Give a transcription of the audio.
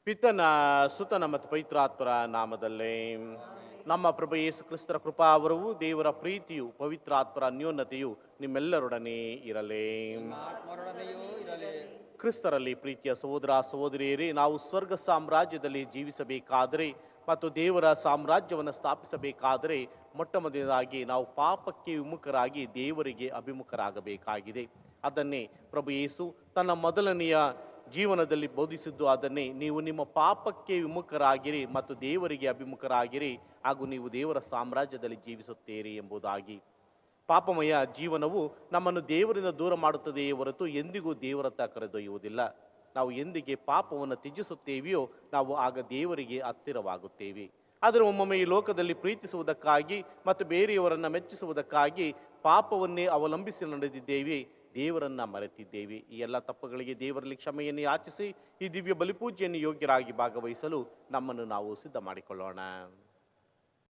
ಪಿತನ ಸುತನ ಮತ್ತು ಪವಿತ್ರಾತ್ಮರ ನಾಮದಲ್ಲೇ ನಮ್ಮ ಪ್ರಭು ಯೇಸು ಕ್ರಿಸ್ತರ ಕೃಪಾವರವು ದೇವರ ಪ್ರೀತಿಯು ಪವಿತ್ರಾತ್ಮರ ಅನ್ಯೋನ್ಯತೆಯು ನಿಮ್ಮೆಲ್ಲರೊಡನೆ ಇರಲಿ. ಕ್ರಿಸ್ತರಲ್ಲಿ ಪ್ರೀತಿಯ ಸಹೋದರ ಸಹೋದರಿಯರೇ, ನಾವು ಸ್ವರ್ಗ ಸಾಮ್ರಾಜ್ಯದಲ್ಲಿ ಜೀವಿಸಬೇಕಾದರೆ ಮತ್ತು ದೇವರ ಸಾಮ್ರಾಜ್ಯವನ್ನು ಸ್ಥಾಪಿಸಬೇಕಾದರೆ ಮೊಟ್ಟ ಮೊದಲನೇದಾಗಿ ನಾವು ಪಾಪಕ್ಕೆ ವಿಮುಖರಾಗಿ ದೇವರಿಗೆ ಅಭಿಮುಖರಾಗಬೇಕಾಗಿದೆ. ಅದನ್ನೇ ಪ್ರಭು ಯೇಸು ತನ್ನ ಮೊದಲನೆಯ ಜೀವನದಲ್ಲಿ ಬೋಧಿಸಿದ್ದು. ಅದನ್ನೇ, ನೀವು ನಿಮ್ಮ ಪಾಪಕ್ಕೆ ವಿಮುಖರಾಗಿರಿ ಮತ್ತು ದೇವರಿಗೆ ಅಭಿಮುಖರಾಗಿರಿ, ಹಾಗೂ ನೀವು ದೇವರ ಸಾಮ್ರಾಜ್ಯದಲ್ಲಿ ಜೀವಿಸುತ್ತೀರಿ ಎಂಬುದಾಗಿ. ಪಾಪಮಯ ಜೀವನವು ನಮ್ಮನ್ನು ದೇವರಿಂದ ದೂರ ಮಾಡುತ್ತದೆಯೇ ಹೊರತು ಎಂದಿಗೂ ದೇವರತ್ತ ಕರೆದೊಯ್ಯುವುದಿಲ್ಲ. ನಾವು ಎಂದಿಗೆ ಪಾಪವನ್ನು ತ್ಯಜಿಸುತ್ತೇವೆಯೋ ನಾವು ಆಗ ದೇವರಿಗೆ ಹತ್ತಿರವಾಗುತ್ತೇವೆ. ಆದರೆ ಒಮ್ಮೊಮ್ಮೆ ಈ ಲೋಕದಲ್ಲಿ ಪ್ರೀತಿಸುವುದಕ್ಕಾಗಿ ಮತ್ತು ಬೇರೆಯವರನ್ನು ಮೆಚ್ಚಿಸುವುದಕ್ಕಾಗಿ ಪಾಪವನ್ನೇ ಅವಲಂಬಿಸಿ ನಡೆದಿದ್ದೇವೆ, ದೇವರನ್ನು ಮರೆತಿದ್ದೇವೆ. ಈ ಎಲ್ಲ ತಪ್ಪುಗಳಿಗೆ ದೇವರಲ್ಲಿ ಕ್ಷಮೆಯನ್ನು ಯಾಚಿಸಿ ಈ ದಿವ್ಯ ಬಲಿಪೂಜೆಯನ್ನು ಯೋಗ್ಯರಾಗಿ ಭಾಗವಹಿಸಲು ನಮ್ಮನ್ನು ನಾವು ಸಿದ್ಧ ಮಾಡಿಕೊಳ್ಳೋಣ.